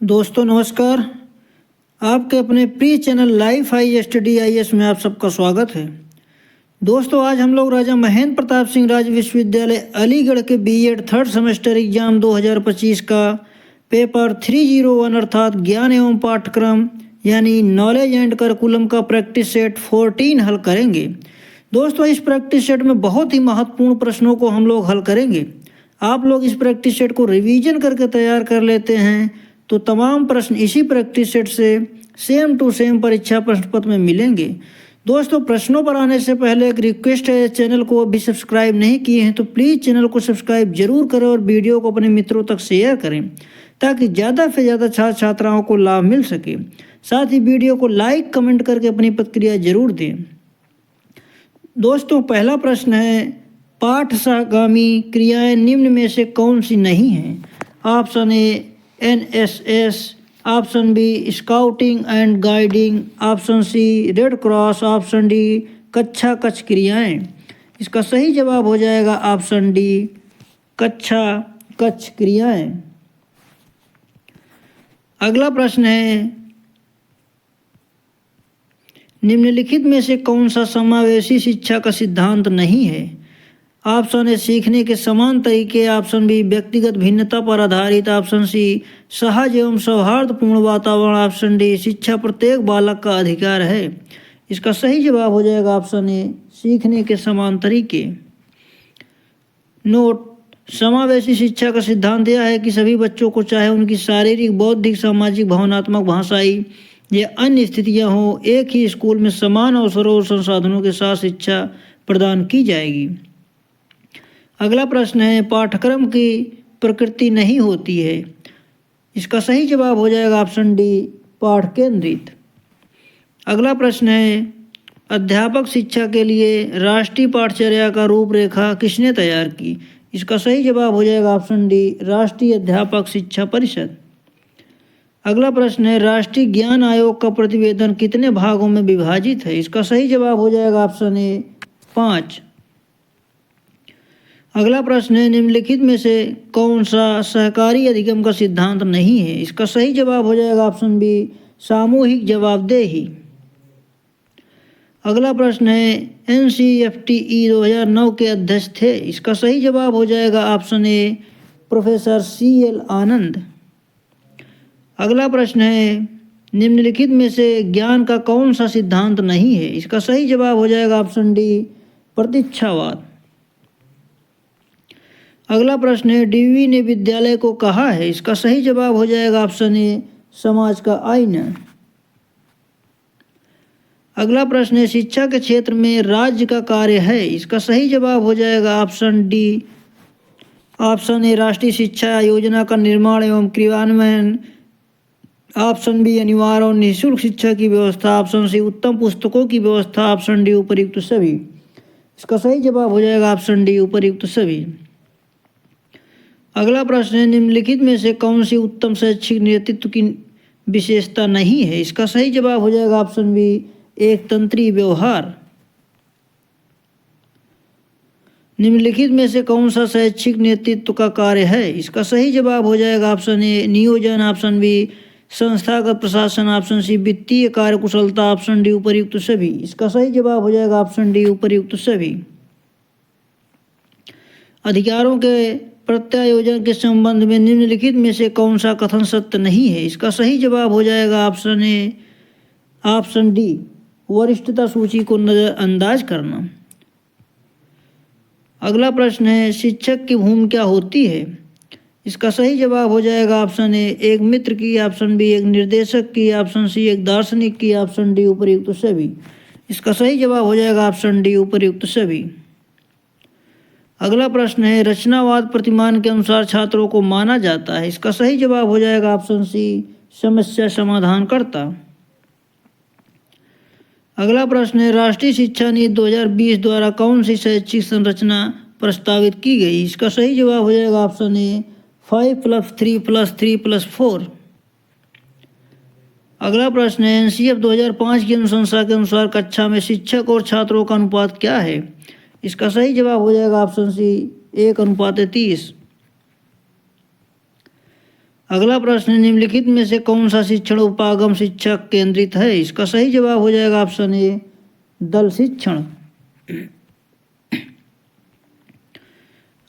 दोस्तों नमस्कार। आपके अपने प्रिय channel life I study IAS में आप सबका स्वागत है। दोस्तों आज हम लोग राजा महेंद्र प्रताप सिंह राज्य विश्वविद्यालय अलीगढ़ के B.Ed थर्ड सेमेस्टर एग्जाम 2025 का पेपर 301 अर्थात ज्ञान एवं पाठ्यक्रम यानी नॉलेज एंड करिकुलम का प्रैक्टिस सेट 14 हल करेंगे। दोस्तों इस प्रैक्टिस सेट में बहुत ही महत्वपूर्ण प्रश्नों को हम लोग हल करेंगे। आप लोग इस प्रैक्टिस सेट को रिवीजन करके तैयार कर लेते हैं तो तमाम प्रश्न इसी प्रैक्टिस सेट से सेम टू सेम परीक्षा प्रश्न पत्र में मिलेंगे। दोस्तों प्रश्नों पर आने से पहले एक रिक्वेस्ट है, चैनल को अभी सब्सक्राइब नहीं किए हैं तो प्लीज़ चैनल को सब्सक्राइब जरूर करें और वीडियो को अपने मित्रों तक शेयर करें ताकि ज़्यादा से ज़्यादा छात्र छात्राओं को लाभ मिल सके। साथ ही वीडियो को लाइक कमेंट करके अपनी प्रतिक्रिया जरूर दें। दोस्तों पहला प्रश्न है, पाठसागामी क्रियाएं निम्न में से कौन सी नहीं हैं? Option A NSS, option B scouting and guiding, option C red cross, option D कक्षा कक्ष क्रियाएं। इसका सही जवाब हो जाएगा ऑप्शन डी कक्षा कक्ष क्रियाएं। अगला प्रश्न है, निम्नलिखित में से कौन सा समावेशी शिक्षा का सिद्धांत नहीं है? ऑप्शन ए सीखने के समान तरीके, ऑप्शन बी व्यक्तिगत भिन्नता पर आधारित, ऑप्शन सी सहज एवं सौहार्दपूर्ण वातावरण, ऑप्शन डी शिक्षा प्रत्येक बालक का अधिकार है। इसका सही जवाब हो जाएगा ऑप्शन ए सीखने के समान तरीके। नोट, समावेशी शिक्षा का सिद्धांत यह है कि सभी बच्चों को चाहे उनकी शारीरिक, बौद्धिक, सामाजिक, भावनात्मक, भाषाई या अन्य स्थितियां हों, एक ही स्कूल में समान अवसरों और संसाधनों के साथ शिक्षा प्रदान की जाएगी। अगला प्रश्न है, पाठ्यक्रम की प्रकृति नहीं होती है। इसका सही जवाब हो जाएगा ऑप्शन डी पाठ केंद्रित। अगला प्रश्न है, अध्यापक शिक्षा के लिए राष्ट्रीय पाठचर्या का रूपरेखा किसने तैयार की? इसका सही जवाब हो जाएगा ऑप्शन डी राष्ट्रीय अध्यापक शिक्षा परिषद। अगला प्रश्न है, राष्ट्रीय ज्ञान आयोग का प्रतिवेदन कितने भागों में विभाजित है? इसका सही जवाब हो जाएगा ऑप्शन ए 5। अगला प्रश्न है, निम्नलिखित में से कौन सा सहकारी अधिगम का सिद्धांत नहीं है? इसका सही जवाब हो जाएगा ऑप्शन बी सामूहिक जवाबदेही। अगला प्रश्न है, NCFTE 2009 के अध्यक्ष थे। इसका सही जवाब हो जाएगा ऑप्शन ए प्रोफेसर CL आनंद। अगला प्रश्न है, निम्नलिखित में से ज्ञान का कौन सा सिद्धांत नहीं है? इसका सही जवाब हो जाएगा ऑप्शन डी प्रतीक्षावाद। अगला प्रश्न है, DV ने विद्यालय को कहा है। इसका सही जवाब हो जाएगा ऑप्शन ए समाज का आईना। अगला प्रश्न है, शिक्षा के क्षेत्र में राज्य का कार्य है। इसका सही जवाब हो जाएगा ऑप्शन डी ऑप्शन ए राष्ट्रीय शिक्षा योजना का निर्माण एवं क्रियान्वयन, ऑप्शन बी अनिवार्य और निःशुल्क शिक्षा की व्यवस्था, ऑप्शन सी उत्तम पुस्तकों की व्यवस्था, ऑप्शन डी उपर्युक्त सभी। इसका सही जवाब हो जाएगा ऑप्शन डी उपर्युक्त सभी। अगला प्रश्न है, निम्नलिखित में से कौन सी उत्तम शैक्षिक नेतृत्व की विशेषता नहीं है? इसका सही जवाब हो जाएगा ऑप्शन बी एक तंत्री व्यवहार। निम्नलिखित में से कौन सा शैक्षिक नेतृत्व का कार्य है? इसका सही जवाब हो जाएगा ऑप्शन ए नियोजन, ऑप्शन बी संस्थागत प्रशासन, ऑप्शन सी वित्तीय कार्यकुशलता, ऑप्शन डी उपर्युक्त सभी। इसका सही जवाब हो जाएगा ऑप्शन डी उपर्युक्त सभी। अधिकारों के प्रत्यायोजन के संबंध में निम्नलिखित में से कौन सा कथन सत्य नहीं है? इसका सही जवाब हो जाएगा ऑप्शन ए ऑप्शन डी वरिष्ठता सूची को नजरअंदाज करना। अगला प्रश्न है, शिक्षक की भूमिका क्या होती है? इसका सही जवाब हो जाएगा ऑप्शन ए एक मित्र की, ऑप्शन बी एक निर्देशक की, ऑप्शन सी एक दार्शनिक की, ऑप्शन डी उपर्युक्त सभी। इसका सही जवाब हो जाएगा ऑप्शन डी उपर्युक्त सभी। अगला प्रश्न है, रचनावाद प्रतिमान के अनुसार छात्रों को माना जाता है। इसका सही जवाब हो जाएगा ऑप्शन सी समस्या समाधान करता। अगला प्रश्न है, राष्ट्रीय शिक्षा नीति 2020 द्वारा कौन सी शैक्षिक संरचना प्रस्तावित की गई? इसका सही जवाब हो जाएगा ऑप्शन ए 5+3+3+4। अगला प्रश्न है, NCF 2005 की अनुशंसा के अनुसार कक्षा में शिक्षक और छात्रों का अनुपात क्या है? इसका सही जवाब हो जाएगा ऑप्शन सी 1:30। अगला प्रश्न है, निम्नलिखित में से कौन सा शिक्षण उपागम शिक्षा केंद्रित है? इसका सही जवाब हो जाएगा ऑप्शन ए, दल शिक्षण।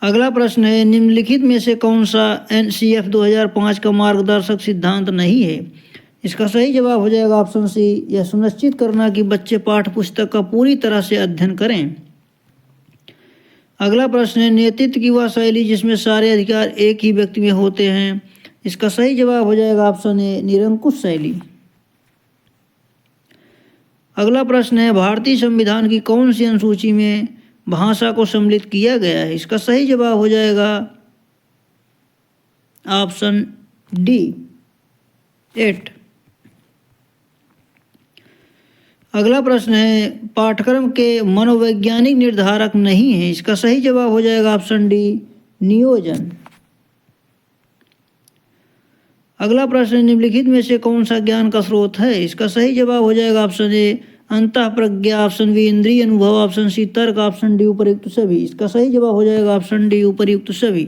अगला प्रश्न है, निम्नलिखित में से कौन सा एनसीएफ 2005 का मार्गदर्शक सिद्धांत नहीं है? इसका सही जवाब हो जाएगा ऑप्शन सी, यह सुनिश्चित करना कि बच्चे पाठ्य पुस्तक का पूरी तरह से अध्ययन करें। अगला प्रश्न है, नेतृत्व की वह शैली जिसमें सारे अधिकार एक ही व्यक्ति में होते हैं। इसका सही जवाब हो जाएगा ऑप्शन ए, निरंकुश शैली। अगला प्रश्न है, भारतीय संविधान की कौन सी अनुसूची में भाषा को सम्मिलित किया गया है? इसका सही जवाब हो जाएगा ऑप्शन डी, 8। अगला प्रश्न है, पाठ्यक्रम के मनोवैज्ञानिक निर्धारक नहीं है। इसका सही जवाब हो जाएगा ऑप्शन डी, नियोजन। अगला प्रश्न, निम्नलिखित में से कौन सा ज्ञान का स्रोत है? इसका सही जवाब हो जाएगा option A, Antahpragya, option B इंद्रिय अनुभव, ऑप्शन सी तर्क, ऑप्शन डी उपर्युक्त सभी। इसका सही जवाब हो जाएगा ऑप्शन डी, उपर्युक्त सभी।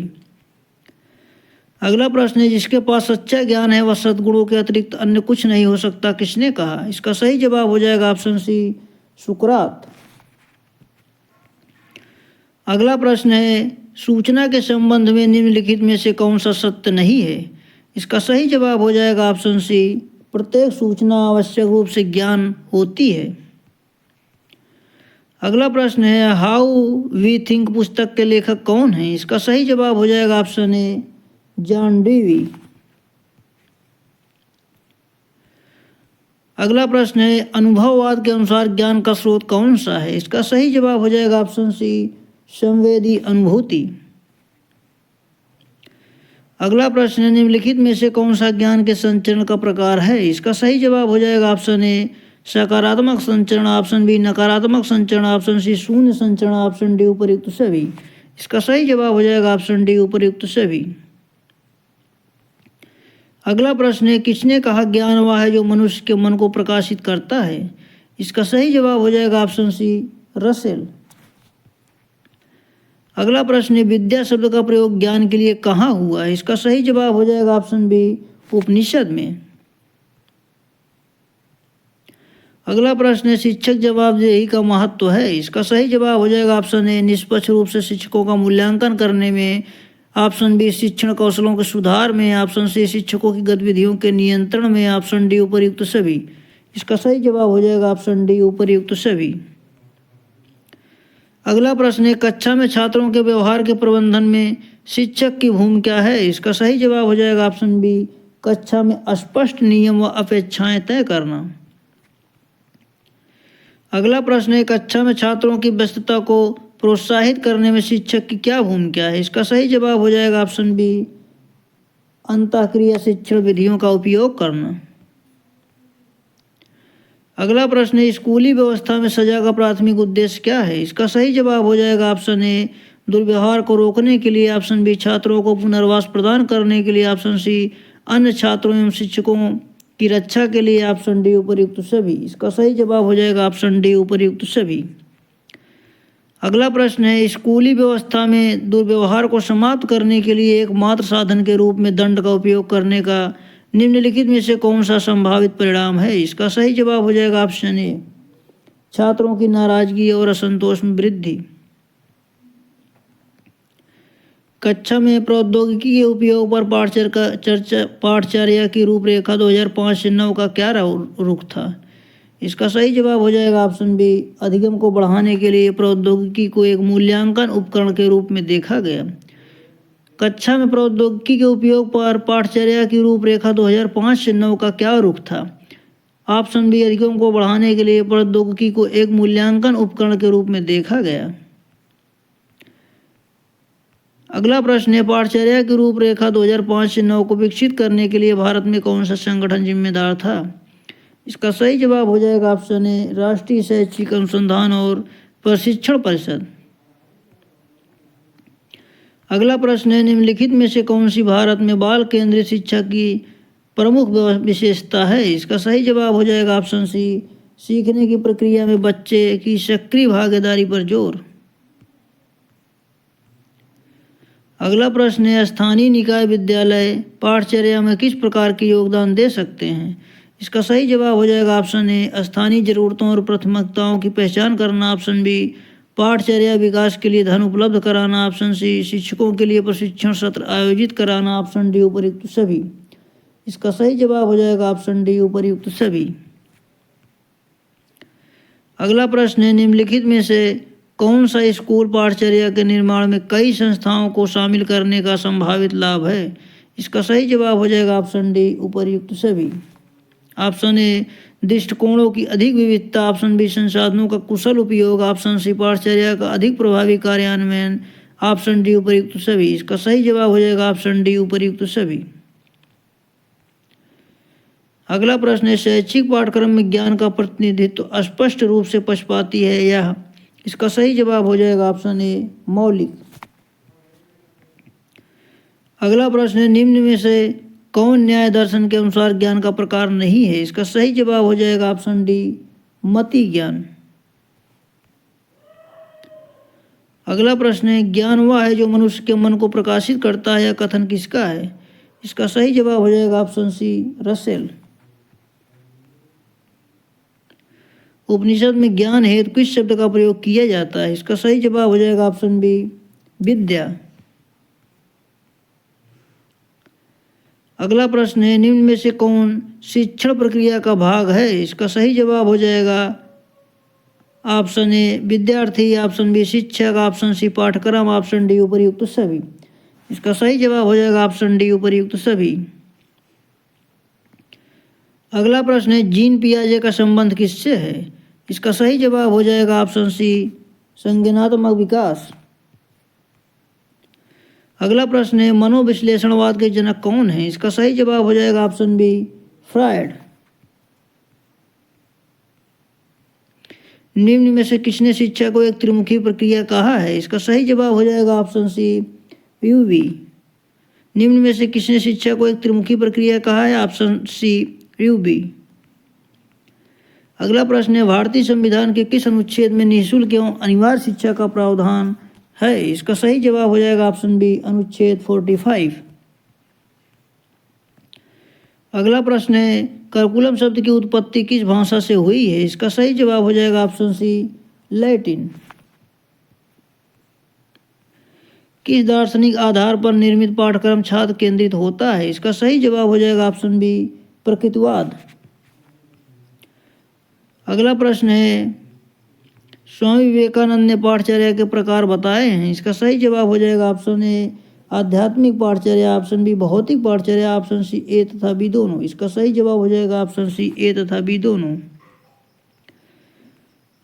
अगला प्रश्न है, जिसके पास सच्चा ज्ञान है वह सद्गुणों के अतिरिक्त अन्य कुछ नहीं हो सकता, किसने कहा? इसका सही जवाब हो जाएगा ऑप्शन सी, सुकरात। अगला प्रश्न है, सूचना के संबंध में निम्नलिखित में से कौन सा सत्य नहीं है? इसका सही जवाब हो जाएगा ऑप्शन सी, प्रत्येक सूचना आवश्यक रूप से ज्ञान होती है। अगला प्रश्न है, हाउ वी थिंक पुस्तक के लेखक कौन है? इसका सही जवाब हो जाएगा ऑप्शन ए, जॉन डेवी। अगला प्रश्न है, अनुभववाद के अनुसार ज्ञान का स्रोत कौन सा है? इसका सही जवाब हो जाएगा ऑप्शन सी, संवेदी अनुभूति। अगला प्रश्न है, निम्नलिखित में से कौन सा ज्ञान के संचरण का प्रकार है? इसका सही जवाब हो जाएगा ऑप्शन ए, सकारात्मक संचरण, ऑप्शन बी नकारात्मक संचरण, ऑप्शन सी शून्य संचरण, ऑप्शन डी उपर्युक्त सभी। इसका सही जवाब हो जाएगा ऑप्शन डी, उपर्युक्त सभी। अगला प्रश्न है, किसने कहा ज्ञान वह है जो मनुष्य के मन को प्रकाशित करता है? इसका सही जवाब हो जाएगा ऑप्शन सी, रसेल। अगला प्रश्न है, विद्या शब्द का प्रयोग ज्ञान के लिए कहाँ हुआ है? इसका सही जवाब हो जाएगा ऑप्शन बी, उपनिषद में। अगला प्रश्न है, शिक्षक जवाबदेही का महत्व है? इसका सही जवाब हो जाएगा ऑप्शन ए, निष्पक्ष रूप से शिक्षकों का मूल्यांकन करने में, ऑप्शन बी शिक्षण कौशलों के सुधार में, ऑप्शन सी शिक्षकों की गतिविधियों के नियंत्रण में, ऑप्शन डी उपर्युक्त सभी। इसका सही जवाब हो जाएगा ऑप्शन डी, उपर्युक्त सभी। अगला प्रश्न है, कक्षा में छात्रों के व्यवहार के प्रबंधन में शिक्षक की भूमिका क्या है? इसका सही जवाब हो जाएगा ऑप्शन बी, कक्षा में स्पष्ट नियम व अपेक्षाएं तय करना। अगला प्रश्न है, कक्षा में छात्रों की व्यस्तता को प्रोत्साहित करने में शिक्षक की क्या भूमिका है? इसका सही जवाब हो जाएगा ऑप्शन बी, अंतःक्रिया शिक्षण विधियों का उपयोग करना। अगला प्रश्न है, स्कूली व्यवस्था में सजा का प्राथमिक उद्देश्य क्या है? इसका सही जवाब हो जाएगा ऑप्शन ए, दुर्व्यवहार को रोकने के लिए, ऑप्शन बी छात्रों को पुनर्वास प्रदान करने के लिए, ऑप्शन सी अन्य छात्रों एवं शिक्षकों की रक्षा के लिए, ऑप्शन डी उपर्युक्त सभी। इसका सही जवाब हो जाएगा ऑप्शन डी, उपर्युक्त सभी। अगला प्रश्न है, स्कूली व्यवस्था में दुर्व्यवहार को समाप्त करने के लिए एकमात्र साधन के रूप में दंड का उपयोग करने का निम्नलिखित में से कौन सा संभावित परिणाम है? इसका सही जवाब हो जाएगा ऑप्शन ए, छात्रों की नाराजगी और असंतोष में वृद्धि। कक्षा में प्रौद्योगिकी के उपयोग पर पाठचर्या की रूपरेखा 2005 से 9 का क्या रुख था? इसका सही जवाब हो जाएगा ऑप्शन बी, अधिगम को बढ़ाने के लिए प्रौद्योगिकी को एक मूल्यांकन उपकरण के रूप में देखा गया। कक्षा में प्रौद्योगिकी के उपयोग पर पाठचर्या की रूपरेखा 2005 से 9 का क्या रुख था? ऑप्शन बी, अधिगम को बढ़ाने के लिए प्रौद्योगिकी को एक मूल्यांकन उपकरण के रूप में देखा गया। अगला प्रश्न है, पाठचर्या की रूपरेखा 2005 से 9 को विकसित करने के लिए भारत में कौन सा संगठन जिम्मेदार था? इसका सही जवाब हो जाएगा ऑप्शन ए, राष्ट्रीय शैक्षिक अनुसंधान और प्रशिक्षण परिषद। अगला प्रश्न है, निम्नलिखित में से कौन सी भारत में बाल केंद्रित शिक्षा की प्रमुख विशेषता है? इसका सही जवाब हो जाएगा ऑप्शन सी, सीखने की प्रक्रिया में बच्चे की सक्रिय भागीदारी पर जोर। अगला प्रश्न है, स्थानीय निकाय विद्यालय पाठचर्या में किस प्रकार के योगदान दे सकते हैं? इसका सही जवाब हो जाएगा ऑप्शन ए, स्थानीय जरूरतों और प्राथमिकताओं की पहचान करना। ऑप्शन बी, पाठचर्या विकास के लिए धन उपलब्ध कराना। ऑप्शन सी, शिक्षकों के लिए प्रशिक्षण सत्र आयोजित कराना। ऑप्शन डी, उपर्युक्त सभी। इसका सही जवाब हो जाएगा ऑप्शन डी, उपर्युक्त सभी। अगला प्रश्न है, निम्नलिखित में से कौन सा स्कूल पाठचर्या के निर्माण में कई संस्थाओं को शामिल करने का संभावित लाभ है? इसका सही जवाब हो जाएगा ऑप्शन डी, उपर्युक्त सभी। ऑप्शन ए, दृष्टिकोणों की अधिक विविधता। ऑप्शन बी, संसाधनों का कुशल उपयोग। ऑप्शन सी, पाठचर्या का अधिक प्रभावी कार्यान्वयन। ऑप्शन डी, उपर्युक्त सभी। इसका सही जवाब हो जाएगा ऑप्शन डी, उपर्युक्त सभी। अगला प्रश्न है, शैक्षिक पाठ्यक्रम में ज्ञान का प्रतिनिधित्व स्पष्ट रूप से पक्षपाती है यह? इसका सही जवाब हो जाएगा ऑप्शन ए, मौलिक। अगला प्रश्न है, निम्न में से कौन न्याय दर्शन के अनुसार ज्ञान का प्रकार नहीं है? इसका सही जवाब हो जाएगा ऑप्शन डी, मति ज्ञान। अगला प्रश्न है, ज्ञान वह है जो मनुष्य के मन को प्रकाशित करता है, यह कथन किसका है? इसका सही जवाब हो जाएगा ऑप्शन सी, रसेल। उपनिषद में ज्ञान हेतु किस शब्द का प्रयोग किया जाता है? इसका सही जवाब हो जाएगा ऑप्शन बी, विद्या। अगला प्रश्न है, निम्न में से कौन शिक्षण प्रक्रिया का भाग है? इसका सही जवाब हो जाएगा ऑप्शन ए, विद्यार्थी। ऑप्शन बी, शिक्षक। ऑप्शन सी, पाठ्यक्रम। ऑप्शन डी, उपर्युक्त सभी। इसका सही जवाब हो जाएगा ऑप्शन डी, उपर्युक्त सभी। अगला प्रश्न है, जीन पियाजे का संबंध किससे है? इसका सही जवाब हो जाएगा ऑप्शन सी, संज्ञानात्मक विकास। अगला प्रश्न है, मनोविश्लेषणवाद के जनक कौन है? इसका सही जवाब हो जाएगा ऑप्शन बी, फ्रायड। निम्न में से किसने शिक्षा को एक त्रिमुखी प्रक्रिया कहा है? इसका सही जवाब हो जाएगा ऑप्शन सी, यूवी। निम्न में से किसने शिक्षा को एक त्रिमुखी प्रक्रिया कहा है? Option C, UB. अगला प्रश्न है, भारतीय संविधान के किस अनुच्छेद में निःशुल्क एवं अनिवार्य शिक्षा का प्रावधान है? इसका सही जवाब हो जाएगा ऑप्शन बी, अनुच्छेद 45। अगला प्रश्न है, करिकुलम शब्द की उत्पत्ति किस भाषा से हुई है? इसका सही जवाब हो जाएगा ऑप्शन सी, लैटिन। किस दार्शनिक आधार पर निर्मित पाठ्यक्रम छात्र केंद्रित होता है? इसका सही जवाब हो जाएगा ऑप्शन बी, प्रकृतिवाद। अगला प्रश्न है, स्वामी विवेकानंद ने पाठचर्या के प्रकार बताए हैं? इसका सही जवाब हो जाएगा ऑप्शन ए, आध्यात्मिक पाठचर्या। ऑप्शन बी, भौतिक पाठचर्या। ऑप्शन सी, ए तथा बी दोनों। इसका सही जवाब हो जाएगा ऑप्शन सी, ए तथा बी दोनों।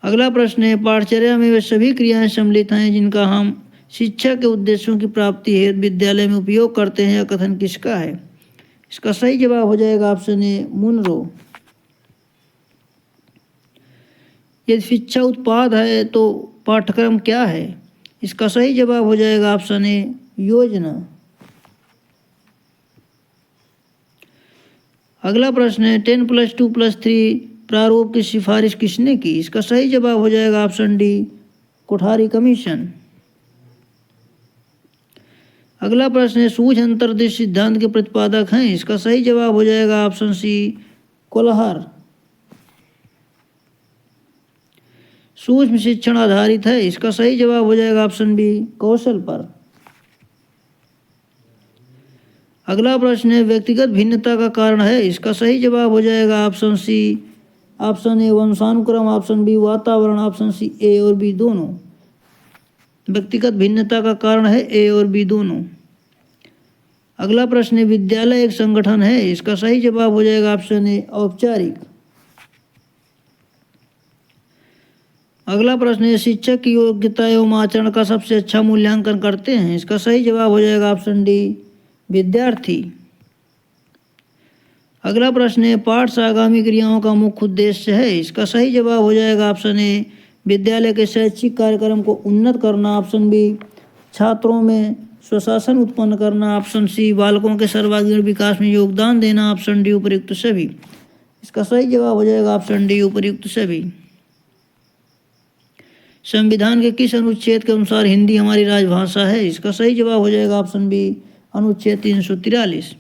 अगला प्रश्न है, पाठचर्या में वे सभी क्रियाएं सम्मिलित हैं जिनका हम शिक्षा के उद्देश्यों की प्राप्ति हेतु विद्यालय में उपयोग करते हैं, यह कथन किसका है? इसका सही जवाब हो जाएगा ऑप्शन ए, मुनरो। यदि शिक्षा उत्पाद है तो पाठ्यक्रम क्या है? इसका सही जवाब हो जाएगा ऑप्शन ए, योजना। अगला प्रश्न है, 10+2+3 प्रारूप की सिफारिश किसने की? इसका सही जवाब हो जाएगा ऑप्शन डी, कोठारी कमीशन। अगला प्रश्न है, सूझ अंतर्दृष्टि सिद्धांत के प्रतिपादक हैं? इसका सही जवाब हो जाएगा ऑप्शन सी, कोल्हार। सूक्ष्म शिक्षण आधारित है? इसका सही जवाब हो जाएगा ऑप्शन बी, कौशल पर। अगला प्रश्न है, व्यक्तिगत भिन्नता का कारण है? इसका सही जवाब हो जाएगा ऑप्शन सी, ऑप्शन ए, वंशानुक्रम। ऑप्शन बी, वातावरण। ऑप्शन सी, ए और बी दोनों। व्यक्तिगत भिन्नता का कारण है ए और बी दोनों। अगला प्रश्न है, विद्यालय एक संगठन है? इसका सही जवाब हो जाएगा ऑप्शन ए, औपचारिक। अगला प्रश्न है, शिक्षक की योग्यता एवं आचरण का सबसे अच्छा मूल्यांकन करते हैं? इसका सही जवाब हो जाएगा ऑप्शन डी, विद्यार्थी। अगला प्रश्न है, पाठ से आगामी क्रियाओं का मुख्य उद्देश्य है? इसका सही जवाब हो जाएगा ऑप्शन ए, विद्यालय के शैक्षिक कार्यक्रम को उन्नत करना। ऑप्शन बी, छात्रों में स्वशासन उत्पन्न करना। ऑप्शन सी, बालकों के सर्वांगीण विकास में योगदान देना। ऑप्शन डी, उपर्युक्त सभी। इसका सही जवाब हो जाएगा ऑप्शन डी, उपर्युक्त सभी। संविधान के किस अनुच्छेद के अनुसार हिंदी हमारी राजभाषा है? इसका सही जवाब हो जाएगा ऑप्शन बी, अनुच्छेद 343।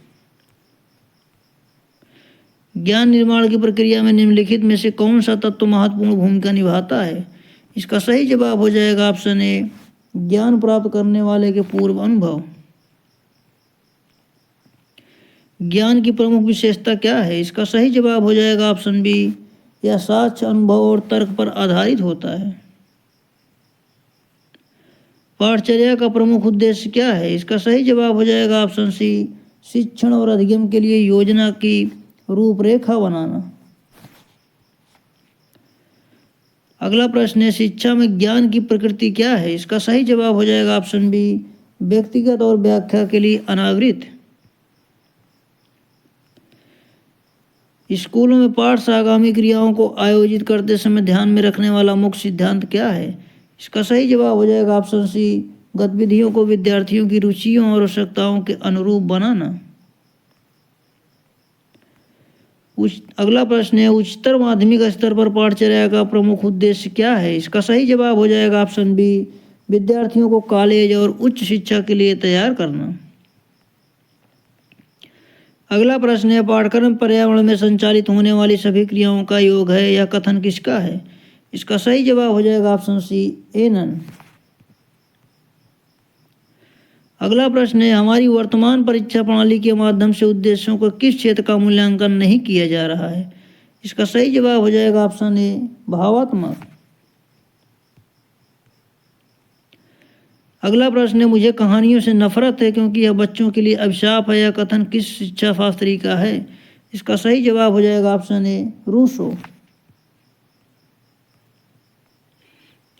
ज्ञान निर्माण की प्रक्रिया में निम्नलिखित में से कौन सा तत्व महत्वपूर्ण भूमिका निभाता है? इसका सही जवाब हो जाएगा ऑप्शन ए, ज्ञान प्राप्त करने वाले के पूर्व अनुभव। ज्ञान की प्रमुख विशेषता क्या है? इसका सही जवाब हो जाएगा ऑप्शन बी, यह साक्ष्य, अनुभव और तर्क पर आधारित होता है। पाठचर्या का प्रमुख उद्देश्य क्या है? इसका सही जवाब हो जाएगा ऑप्शन सी, शिक्षण और अधिगम के लिए योजना की रूपरेखा बनाना। अगला प्रश्न है, शिक्षा में ज्ञान की प्रकृति क्या है? इसका सही जवाब हो जाएगा ऑप्शन बी, व्यक्तिगत और व्याख्या के लिए अनावृत। स्कूलों में पाठ से आगामी क्रियाओं को आयोजित करते समय ध्यान में रखने वाला मुख्य सिद्धांत क्या है? इसका सही जवाब हो जाएगा ऑप्शन सी, गतिविधियों को विद्यार्थियों की रुचियों और आवश्यकताओं के अनुरूप बनाना। अगला प्रश्न है, उच्चतर माध्यमिक स्तर पर पाठचर्या का प्रमुख उद्देश्य क्या है? इसका सही जवाब हो जाएगा ऑप्शन बी, विद्यार्थियों को कॉलेज और उच्च शिक्षा के लिए तैयार करना। अगला प्रश्न है, पाठ्यक्रम पर्यावरण में संचालित होने वाली सभी क्रियाओं का योग है, यह कथन किसका है? इसका सही जवाब हो जाएगा ऑप्शन सी, एनन। अगला प्रश्न है, हमारी वर्तमान परीक्षा प्रणाली के माध्यम से उद्देश्यों को किस क्षेत्र का मूल्यांकन नहीं किया जा रहा है? इसका सही जवाब हो जाएगा ऑप्शन ए, भावात्मक। अगला प्रश्न है, मुझे कहानियों से नफरत है क्योंकि यह बच्चों के लिए अभिशाप है, यह कथन किस शिक्षा शास्त्री का है? इसका सही जवाब हो जाएगा ऑप्शन ए, रूसो।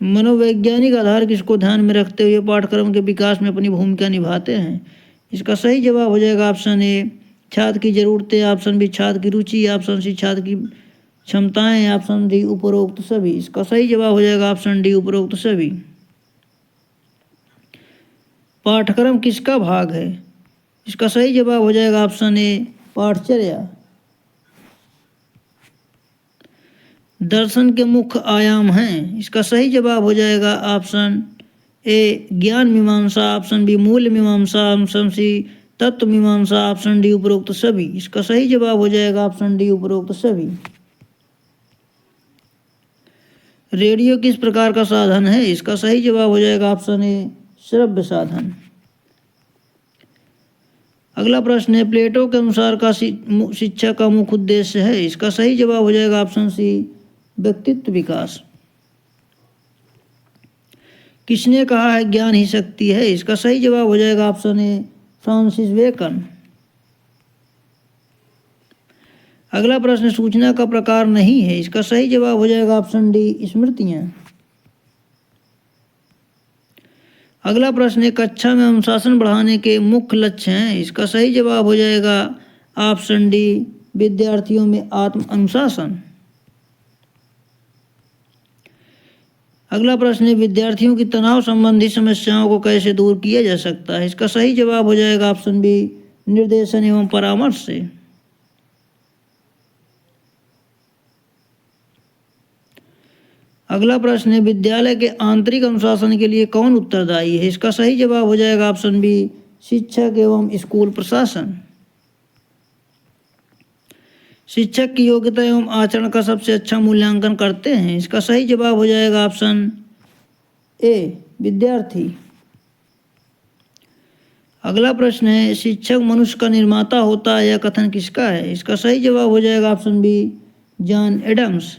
मनोवैज्ञानिक आधार किसको ध्यान में रखते हुए पाठ्यक्रम के विकास में अपनी भूमिका निभाते हैं? इसका सही जवाब हो जाएगा ऑप्शन ए, छात्र की जरूरतें, ऑप्शन बी छात्र की रुचि, ऑप्शन सी छात्र की क्षमताएं, ऑप्शन डी उपरोक्त सभी। इसका सही जवाब हो जाएगा ऑप्शन डी, उपरोक्त सभी। पाठ्यक्रम किसका भाग है? इसका सही जवाब हो जाएगा ऑप्शन ए, पाठचर्या। दर्शन के मुख्य आयाम हैं, इसका सही जवाब हो जाएगा ऑप्शन ए, ज्ञान मीमांसा, ऑप्शन बी मूल्य मीमांसा, ऑप्शन सी तत्व मीमांसा, ऑप्शन डी उपरोक्त सभी। इसका सही जवाब हो जाएगा ऑप्शन डी, उपरोक्त सभी। रेडियो किस प्रकार का साधन है? इसका सही जवाब हो जाएगा ऑप्शन ए, श्रव्य साधन। अगला प्रश्न है, प्लेटो के अनुसार का शिक्षा का मुख्य उद्देश्य है? इसका सही जवाब हो जाएगा ऑप्शन सी, व्यक्तित्व विकास। किसने कहा है ज्ञान ही शक्ति है? इसका सही जवाब हो जाएगा ऑप्शन ए, फ्रांसिस बेकन। अगला प्रश्न, सूचना का प्रकार नहीं है? इसका सही जवाब हो जाएगा ऑप्शन डी, स्मृतियां। अगला प्रश्न है, कक्षा में अनुशासन बढ़ाने के मुख्य लक्ष्य हैं? इसका सही जवाब हो जाएगा ऑप्शन डी, विद्यार्थियों में आत्म अनुशासन। अगला प्रश्न है, विद्यार्थियों की तनाव संबंधी समस्याओं को कैसे दूर किया जा सकता है? इसका सही जवाब हो जाएगा ऑप्शन बी, निर्देशन एवं परामर्श से। अगला प्रश्न है, विद्यालय के आंतरिक अनुशासन के लिए कौन उत्तरदायी है? इसका सही जवाब हो जाएगा ऑप्शन बी, शिक्षक एवं स्कूल प्रशासन। शिक्षक की योग्यता एवं आचरण का सबसे अच्छा मूल्यांकन करते हैं? इसका सही जवाब हो जाएगा ऑप्शन ए, विद्यार्थी। अगला प्रश्न है, शिक्षक मनुष्य का निर्माता होता है, यह कथन किसका है? इसका सही जवाब हो जाएगा ऑप्शन बी, जॉन एडम्स।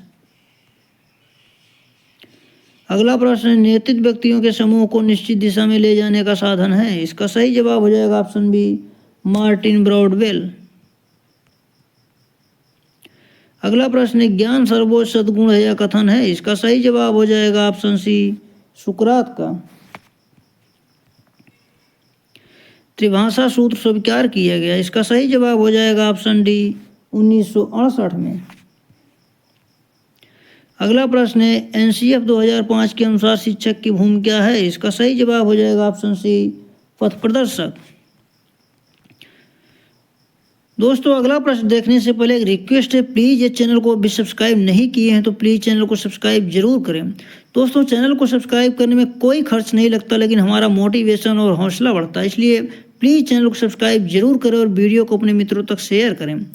अगला प्रश्न, नेतृत्व व्यक्तियों के समूह को निश्चित दिशा में ले जाने का साधन है? इसका सही जवाब हो जाएगा ऑप्शन बी, मार्टिन ब्रॉडवेल। अगला प्रश्न, ज्ञान सर्वोच्च सद्गुण है, यह कथन है? इसका सही जवाब हो जाएगा ऑप्शन सी, सुकरात का। त्रिभाषा सूत्र स्वीकार किया गया, इसका सही जवाब हो जाएगा ऑप्शन डी, 1968 में। अगला प्रश्न है, एनसीएफ 2005 के अनुसार शिक्षक की भूमिका है? इसका सही जवाब हो जाएगा ऑप्शन सी, पथ प्रदर्शक। दोस्तों अगला प्रश्न देखने से पहले एक रिक्वेस्ट है, प्लीज़ ये चैनल को अभी सब्सक्राइब नहीं किए हैं तो प्लीज़ चैनल को सब्सक्राइब जरूर करें। दोस्तों चैनल को सब्सक्राइब करने में कोई खर्च नहीं लगता, लेकिन हमारा मोटिवेशन और हौसला बढ़ता है, इसलिए प्लीज़ चैनल को सब्सक्राइब जरूर करें और वीडियो को अपने मित्रों तक शेयर करें।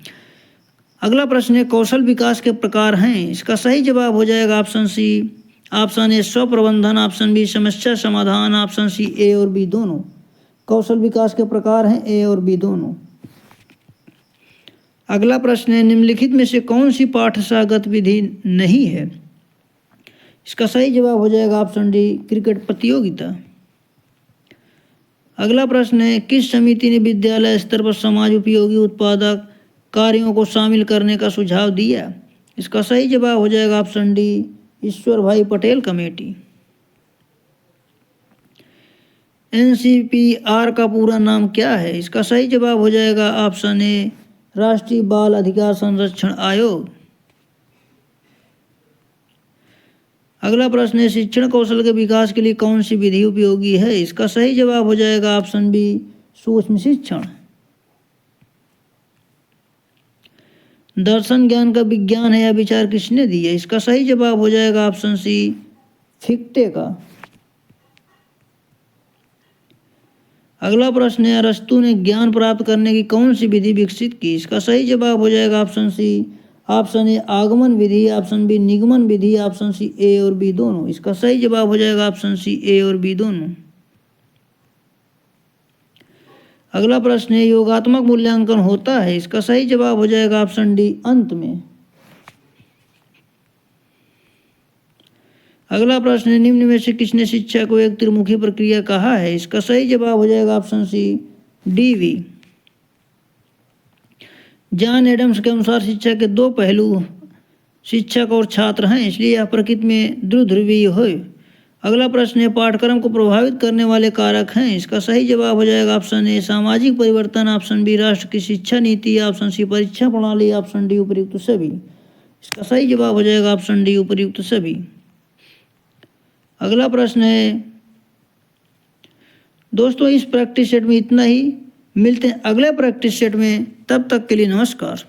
अगला प्रश्न है, कौशल विकास के प्रकार हैं। इसका सही जवाब हो जाएगा ऑप्शन सी। ऑप्शन ए स्व प्रबंधन, ऑप्शन बी समस्या समाधान, ऑप्शन सी ए और बी दोनों। कौशल विकास के प्रकार हैं ए और बी दोनों। अगला प्रश्न है, निम्नलिखित में से कौन सी पाठशाला गतिविधि नहीं है। इसका सही जवाब हो जाएगा ऑप्शन डी क्रिकेट प्रतियोगिता। अगला प्रश्न है, किस समिति ने विद्यालय स्तर पर समाज उपयोगी उत्पादक कार्यों को शामिल करने का सुझाव दिया। इसका सही जवाब हो जाएगा ऑप्शन डी ईश्वर भाई पटेल कमेटी। एनसीपीआर का पूरा नाम क्या है। इसका सही जवाब हो जाएगा ऑप्शन ए राष्ट्रीय बाल अधिकार संरक्षण आयोग। अगला प्रश्न है, शिक्षण कौशल के विकास के लिए कौन सी विधि उपयोगी है। इसका सही जवाब हो जाएगा ऑप्शन बी सूक्ष्म शिक्षण। दर्शन ज्ञान का विज्ञान है या विचार किसने दिया। इसका सही जवाब हो जाएगा ऑप्शन सी फिक्टे का। अगला प्रश्न है, अरस्तु ने ज्ञान प्राप्त करने की कौन सी विधि विकसित की। इसका सही जवाब हो जाएगा ऑप्शन सी। ऑप्शन ए आगमन विधि, option B निगमन Vidhi, option C A और बी दोनों। इसका सही जवाब हो जाएगा ऑप्शन सी ए और बी दोनों। अगला प्रश्न है, योगात्मक मूल्यांकन होता है। इसका सही जवाब हो जाएगा ऑप्शन डी अंत में। अगला प्रश्न है, निम्न में से किसने शिक्षा को एक त्रिमुखी प्रक्रिया कहा है। इसका सही जवाब हो जाएगा option C DV. John Adams के अनुसार शिक्षा के दो पहलू शिक्षक और छात्र हैं, इसलिए यह प्रकृति में द्विध्रुवीय है। अगला प्रश्न है, पाठ्यक्रम को प्रभावित करने वाले कारक हैं। इसका सही जवाब हो जाएगा ऑप्शन ए सामाजिक परिवर्तन, ऑप्शन बी राष्ट्र की शिक्षा नीति, ऑप्शन सी परीक्षा प्रणाली, ऑप्शन डी उपयुक्त सभी। इसका सही जवाब हो जाएगा ऑप्शन डी उपयुक्त सभी। अगला प्रश्न है, दोस्तों इस प्रैक्टिस सेट में इतना ही। मिलते हैं अगले प्रैक्टिस सेट में, तब तक के लिए नमस्कार।